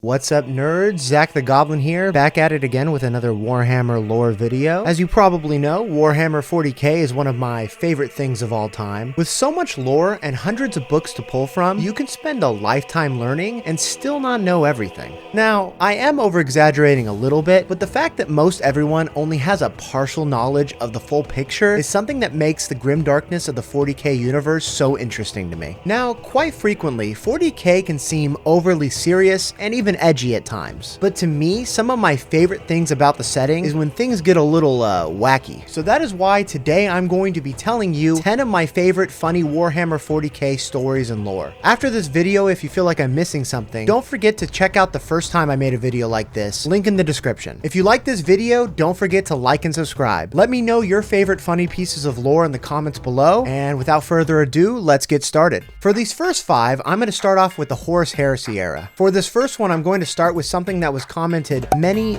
What's up, nerds? Zach the Goblin here, back at it again with another Warhammer lore video. As you probably know, Warhammer 40k is one of my favorite things of all time. With so much lore and hundreds of books to pull from, you can spend a lifetime learning and still not know everything. Now, I am over-exaggerating a little bit, but the fact that most everyone only has a partial knowledge of the full picture is something that makes the grim darkness of the 40k universe so interesting to me. Now, quite frequently, 40k can seem overly serious and even edgy at times. But to me, some of my favorite things about the setting is when things get a little wacky. So that is why today I'm going to be telling you 10 of my favorite funny Warhammer 40k stories and lore. After this video, if you feel like I'm missing something, don't forget to check out the first time I made a video like this, link in the description. If you like this video, don't forget to like and subscribe. Let me know your favorite funny pieces of lore in the comments below, and without further ado, let's get started. For these first 5, I'm going to start off with the Horus Heresy era. For this first one, I'm going to start with something that was commented many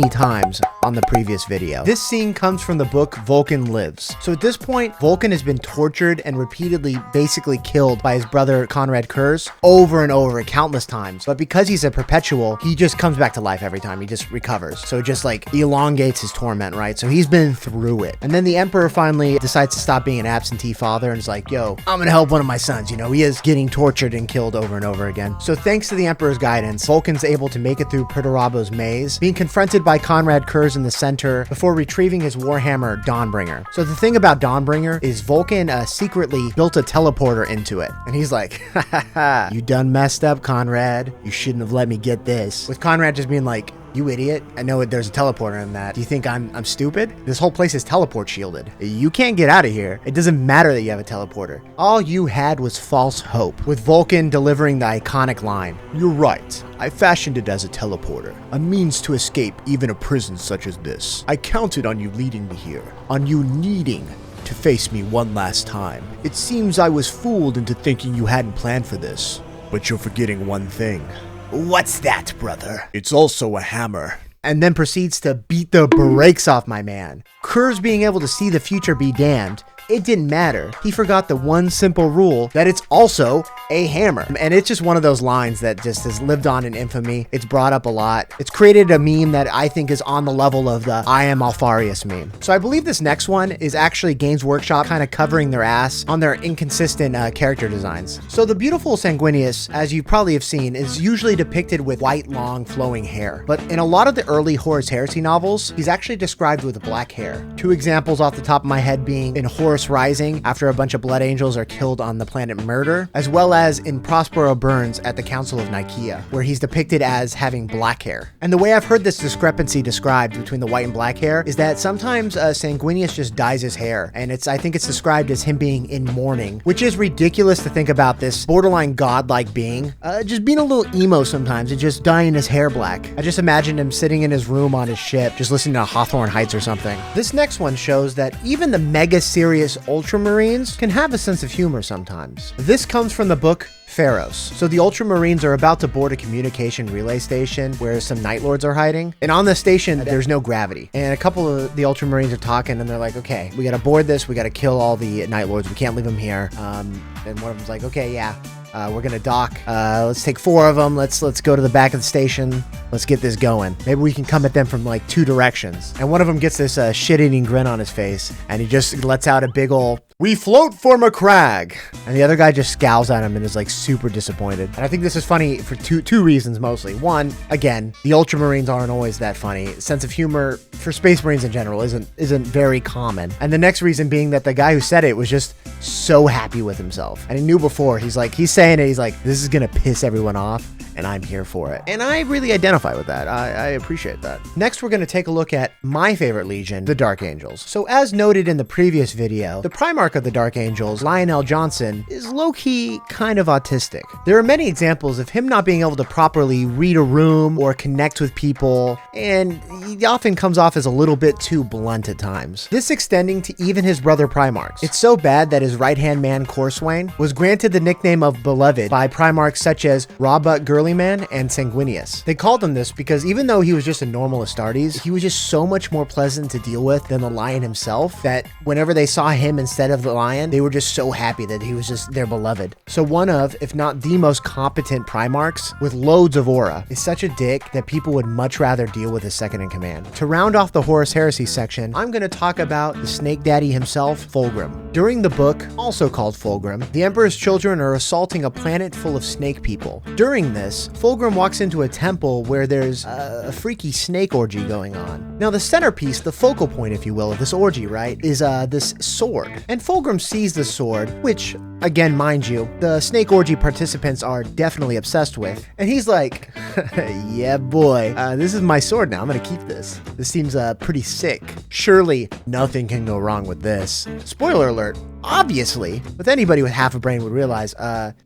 times on the previous video. This scene comes from the book Vulcan Lives. So at this point, Vulcan has been tortured and repeatedly basically killed by his brother Conrad Kurz over and over countless times. But because he's a perpetual, he just comes back to life every time. He just recovers. So it just like elongates his torment, right? So he's been through it. And then the Emperor finally decides to stop being an absentee father and is like, yo, I'm gonna help one of my sons. You know, he is getting tortured and killed over and over again. So thanks to the Emperor's guidance, Vulcan's able to make it through Perturabo's maze, being confronted by Conrad Kurz in the center before retrieving his Warhammer Dawnbringer. So the thing about Dawnbringer is Vulcan secretly built a teleporter into it. And he's like, ha ha ha, you done messed up, Conrad. You shouldn't have let me get this. With Conrad just being like, you idiot. I know there's a teleporter in that. Do you think I'm stupid? This whole place is teleport shielded. You can't get out of here. It doesn't matter that you have a teleporter. All you had was false hope, with Vulcan delivering the iconic line, "You're right. I fashioned it as a teleporter, a means to escape even a prison such as this. I counted on you leading me here, on you needing to face me one last time. It seems I was fooled into thinking you hadn't planned for this. But you're forgetting one thing." "What's that, brother?" "It's also a hammer." And then proceeds to beat the brakes off my man. Kurz being able to see the future be damned, it didn't matter. He forgot the one simple rule that it's also a hammer. And it's just one of those lines that just has lived on in infamy. It's brought up a lot. It's created a meme that I think is on the level of the I am Alfarius meme. So I believe this next one is actually Games Workshop kind of covering their ass on their inconsistent character designs. So the beautiful Sanguinius, as you probably have seen, is usually depicted with white, long, flowing hair. But in a lot of the early Horus Heresy novels, he's actually described with black hair. 2 examples off the top of my head being in Horus Rising, after a bunch of Blood Angels are killed on the planet Murder, as well as in Prospero Burns at the Council of Nicaea, where he's depicted as having black hair. And the way I've heard this discrepancy described between the white and black hair is that sometimes Sanguinius just dyes his hair, and I think it's described as him being in mourning, which is ridiculous to think about this borderline godlike being just being a little emo sometimes and just dyeing his hair black. I just imagined him sitting in his room on his ship, just listening to Hawthorne Heights or something. This next one shows that even the mega serious Ultramarines can have a sense of humor sometimes. This comes from the book Pharaohs. So the Ultramarines are about to board a communication relay station where some Night Lords are hiding. And on the station, there's no gravity. And a couple of the Ultramarines are talking and they're like, okay, we gotta board this. We gotta kill all the Night Lords. We can't leave them here. And one of them's like, okay, yeah. We're gonna dock. Let's take 4 of them. Let's go to the back of the station. Let's get this going. Maybe we can come at them from like 2 directions. And one of them gets this shit-eating grin on his face, and he just lets out a big ol' "We float for McCrag." And the other guy just scowls at him and is like super disappointed. And I think this is funny for two reasons mostly. One, again, the Ultramarines aren't always that funny. Sense of humor for Space Marines in general isn't very common. And the next reason being that the guy who said it was just so happy with himself. And he knew before. He's saying it, he's like, this is gonna piss everyone off, and I'm here for it. And I really identify with that. I appreciate that. Next, we're gonna take a look at my favorite legion, the Dark Angels. So as noted in the previous video, the Primarch of the Dark Angels, Lionel Johnson, is low-key kind of autistic. There are many examples of him not being able to properly read a room or connect with people, and he often comes off as a little bit too blunt at times. This extending to even his brother Primarchs. It's so bad that his right-hand man, Corswain, was granted the nickname of Beloved by Primarchs such as Rawbutt Gurley Burly Man and Sanguinius. They called him this because even though he was just a normal Astartes, he was just so much more pleasant to deal with than the lion himself that whenever they saw him instead of the lion, they were just so happy that he was just their beloved. So one of, if not the most competent Primarchs with loads of aura, is such a dick that people would much rather deal with his second in command. To round off the Horus Heresy section, I'm going to talk about the Snake Daddy himself, Fulgrim. During the book, also called Fulgrim, the Emperor's children are assaulting a planet full of snake people. During this, Fulgrim walks into a temple where there's a freaky snake orgy going on. Now the centerpiece, the focal point if you will, of this orgy, right, is this sword. And Fulgrim sees the sword, which, again, mind you, the snake orgy participants are definitely obsessed with. And he's like, yeah boy, this is my sword now, I'm gonna keep this. This seems pretty sick. Surely nothing can go wrong with this. Spoiler alert, obviously, but anybody with half a brain would realize,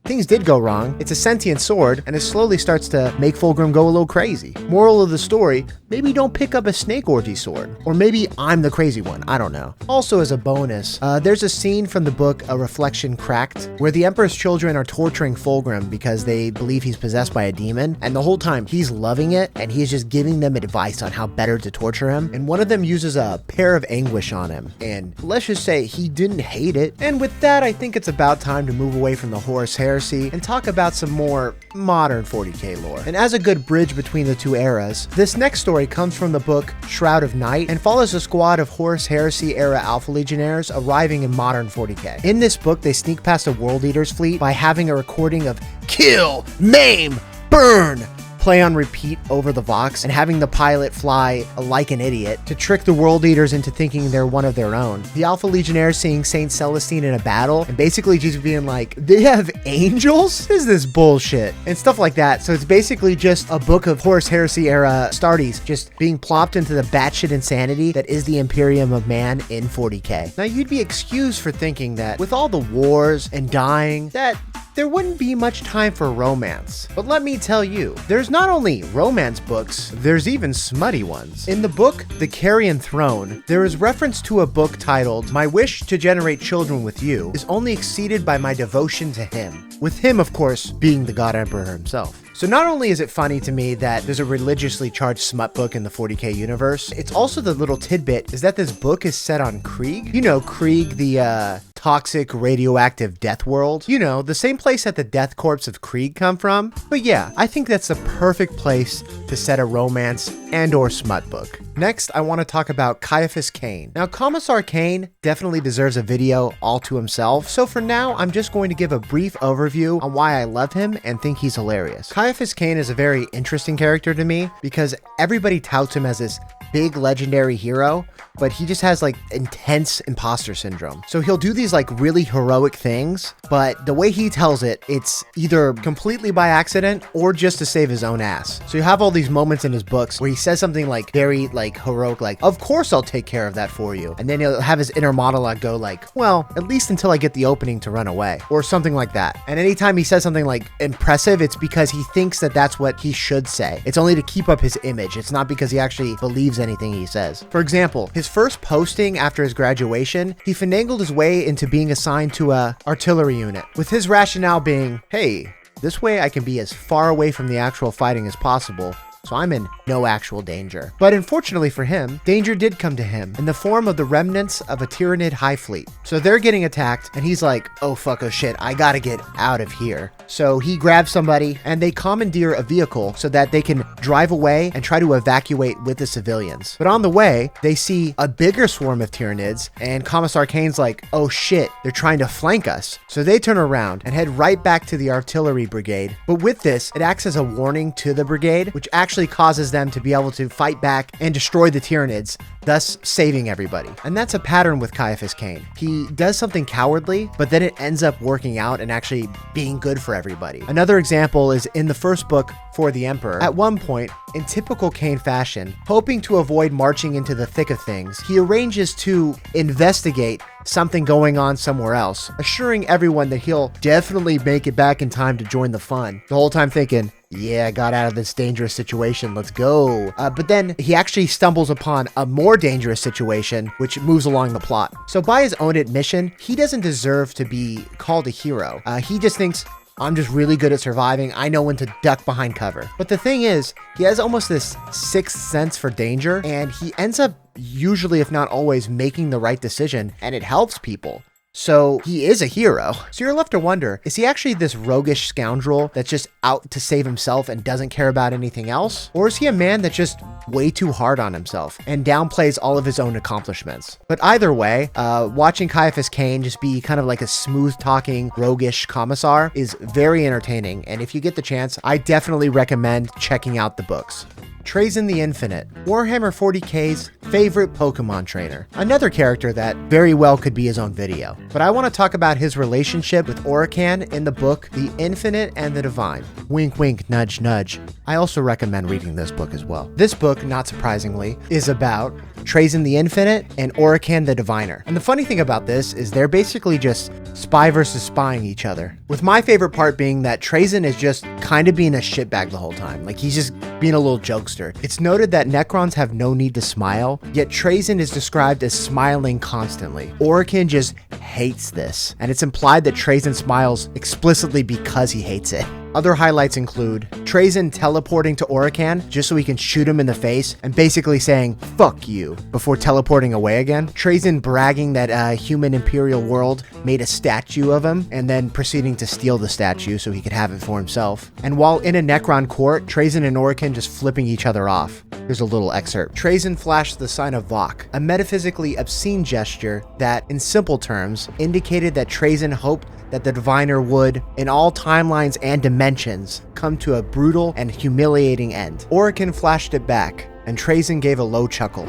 things did go wrong. It's a sentient sword, and it slowly starts to make Fulgrim go a little crazy. Moral of the story, maybe don't pick up a snake orgy sword. Or maybe I'm the crazy one, I don't know. Also as a bonus, there's a scene from the book A Reflection Cracked, where the Emperor's children are torturing Fulgrim because they believe he's possessed by a demon, and the whole time he's loving it, and he's just giving them advice on how better to torture him, and one of them uses a pair of anguish on him, and let's just say he didn't hate it. And with that, I think it's about time to move away from the Horus Heresy and talk about some more modern 40k lore. And as a good bridge between the two eras, this next story comes from the book Shroud of Night and follows a squad of Horus Heresy era Alpha Legionnaires arriving in modern 40k. In this book, they sneak past a World Eater's fleet by having a recording of kill, maim, burn play on repeat over the Vox and having the pilot fly like an idiot to trick the World Eaters into thinking they're one of their own. The Alpha Legionnaires seeing Saint Celestine in a battle and basically just being like, they have angels? What is this bullshit? And stuff like that. So it's basically just a book of Horus Heresy era Astartes just being plopped into the batshit insanity that is the Imperium of Man in 40k. Now you'd be excused for thinking that with all the wars and dying, that there wouldn't be much time for romance. But let me tell you, there's not only romance books, there's even smutty ones. In the book, The Carrion Throne, there is reference to a book titled, My Wish to Generate Children with You is only exceeded by my devotion to him. With him, of course, being the God Emperor himself. So not only is it funny to me that there's a religiously charged smut book in the 40k universe, it's also the little tidbit is that this book is set on Krieg. You know, Krieg, the toxic radioactive death world. You know, the same place that the death corpse of Krieg come from. But yeah, I think that's the perfect place to set a romance and or smut book. Next, I want to talk about Caiaphas Cain. Now, Commissar Cain definitely deserves a video all to himself, so for now, I'm just going to give a brief overview on why I love him and think he's hilarious. Caiaphas Cain is a very interesting character to me because everybody touts him as this big legendary hero, but he just has like intense imposter syndrome. So he'll do these like really heroic things, but the way he tells it, it's either completely by accident or just to save his own ass. So you have all these moments in his books where he says something like very like heroic, like, of course I'll take care of that for you. And then he'll have his inner monologue go like, well, at least until I get the opening to run away, or something like that. And anytime he says something like impressive, it's because he thinks that that's what he should say. It's only to keep up his image. It's not because he actually believes anything he says. For example, his first posting after his graduation, he finagled his way into being assigned to a artillery unit, with his rationale being, hey, this way I can be as far away from the actual fighting as possible, so I'm in no actual danger. But unfortunately for him, danger did come to him in the form of the remnants of a Tyranid high fleet. So they're getting attacked and he's like, oh fuck, oh shit, I gotta get out of here. So he grabs somebody and they commandeer a vehicle so that they can drive away and try to evacuate with the civilians. But on the way, they see a bigger swarm of Tyranids and Commissar Cain's like, oh shit, they're trying to flank us. So they turn around and head right back to the artillery brigade. But with this, it acts as a warning to the brigade, which actually causes them to be able to fight back and destroy the Tyranids, thus saving everybody. And that's a pattern with Caiaphas Cain. He does something cowardly, but then it ends up working out and actually being good for everybody. Another example is in the first book for the Emperor. At one point, in typical Cain fashion, hoping to avoid marching into the thick of things, he arranges to investigate something going on somewhere else, assuring everyone that he'll definitely make it back in time to join the fun. The whole time thinking, yeah, I got out of this dangerous situation, let's go. But then he actually stumbles upon a more dangerous situation, which moves along the plot. So by his own admission, he doesn't deserve to be called a hero. He just thinks, I'm just really good at surviving. I know when to duck behind cover. But the thing is, he has almost this sixth sense for danger, and he ends up usually, if not always, making the right decision, and it helps people. So he is a hero. So you're left to wonder, is he actually this roguish scoundrel that's just out to save himself and doesn't care about anything else? Or is he a man that's just way too hard on himself and downplays all of his own accomplishments? But either way, watching Caiaphas Cain just be kind of like a smooth talking roguish commissar is very entertaining. And if you get the chance, I definitely recommend checking out the books. Trazyn the Infinite, Warhammer 40k's favorite Pokemon trainer. Another character that very well could be his own video. But I want to talk about his relationship with Orican in the book The Infinite and the Divine. Wink wink, nudge nudge. I also recommend reading this book as well. This book, not surprisingly, is about Trazyn the Infinite and Orican the Diviner. And the funny thing about this is they're basically just spy versus spying each other. With my favorite part being that Trazyn is just kind of being a shitbag the whole time. Like he's just being a little jokester. It's noted that Necrons have no need to smile, yet Trazyn is described as smiling constantly. Orican just hates this, and it's implied that Trazyn smiles explicitly because he hates it. Other highlights include Trazyn teleporting to Orican just so he can shoot him in the face and basically saying, "Fuck you," before teleporting away again. Trazyn bragging that a human imperial world made a statue of him and then proceeding to steal the statue so he could have it for himself. And while in a Necron court, Trazyn and Orican just flipping each other off. Here's a little excerpt. Trazyn flashed the sign of Vok, a metaphysically obscene gesture that, in simple terms, indicated that Trazyn hoped that the Diviner would, in all timelines and dimensions, come to a brutal and humiliating end. Orican flashed it back, and Trazyn gave a low chuckle.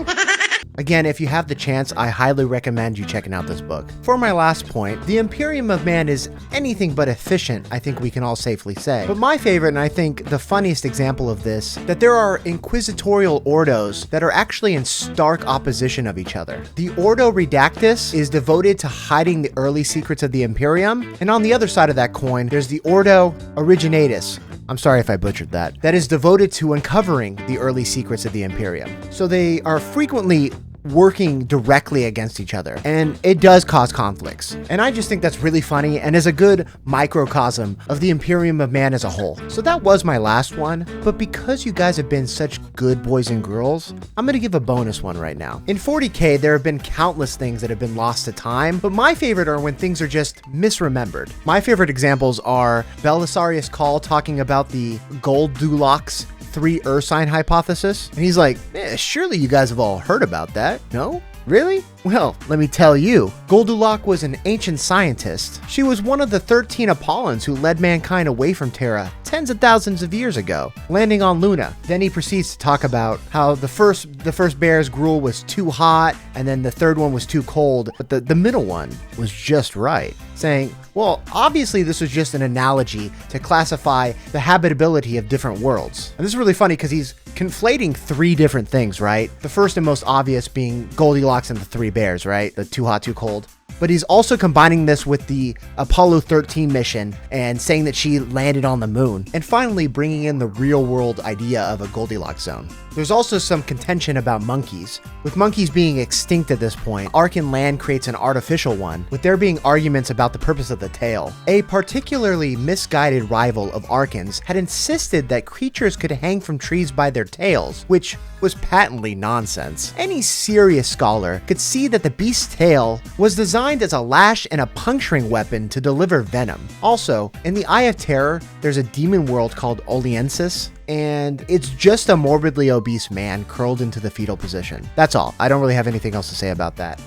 Again, if you have the chance, I highly recommend you checking out this book. For my last point, the Imperium of Man is anything but efficient, I think we can all safely say. But my favorite, and I think the funniest example of this, that there are inquisitorial ordos that are actually in stark opposition of each other. The Ordo Redactus is devoted to hiding the early secrets of the Imperium, and on the other side of that coin, there's the Ordo Originatus. I'm sorry if I butchered that. That is devoted to uncovering the early secrets of the Imperium. So they are frequently working directly against each other, and it does cause conflicts. And I just think that's really funny and is a good microcosm of the Imperium of Man as a whole. So that was my last one, but because you guys have been such good boys and girls, I'm gonna give a bonus one right now. In 40k, there have been countless things that have been lost to time, but my favorite are when things are just misremembered. My favorite examples are Belisarius Cawl talking about the Goldulok's 3 Ursine hypothesis. And he's like, surely you guys have all heard about that, no? Really? Well, let me tell you. Goldulok was an ancient scientist. She was one of the 13 Apollons who led mankind away from Terra tens of thousands of years ago, landing on Luna. Then he proceeds to talk about how the first bear's gruel was too hot, and then the third one was too cold, but the middle one was just right, saying, well, obviously this was just an analogy to classify the habitability of different worlds. And this is really funny because he's conflating 3 different things, right? The first and most obvious being Goldilocks and the 3 bears, right? The too hot, too cold. But he's also combining this with the Apollo 13 mission and saying that she landed on the moon. And finally bringing in the real world idea of a Goldilocks zone. There's also some contention about monkeys. With monkeys being extinct at this point, Arkan Land creates an artificial one, with there being arguments about the purpose of the tail. A particularly misguided rival of Arkan's had insisted that creatures could hang from trees by their tails, which was patently nonsense. Any serious scholar could see that the beast's tail was designed as a lash and a puncturing weapon to deliver venom. Also, in the Eye of Terror, there's a demon world called Oliensis, and it's just a morbidly obese man curled into the fetal position. That's all. I don't really have anything else to say about that.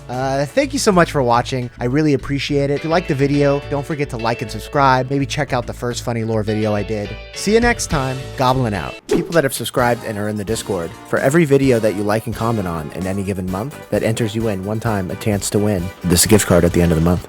Thank you so much for watching. I really appreciate it. If you liked the video, don't forget to like and subscribe. Maybe check out the first funny lore video I did. See you next time. Goblin out. People that have subscribed and are in the Discord, for every video that you like and comment on in any given month, that enters you in one time a chance to win this gift card at the end of the month.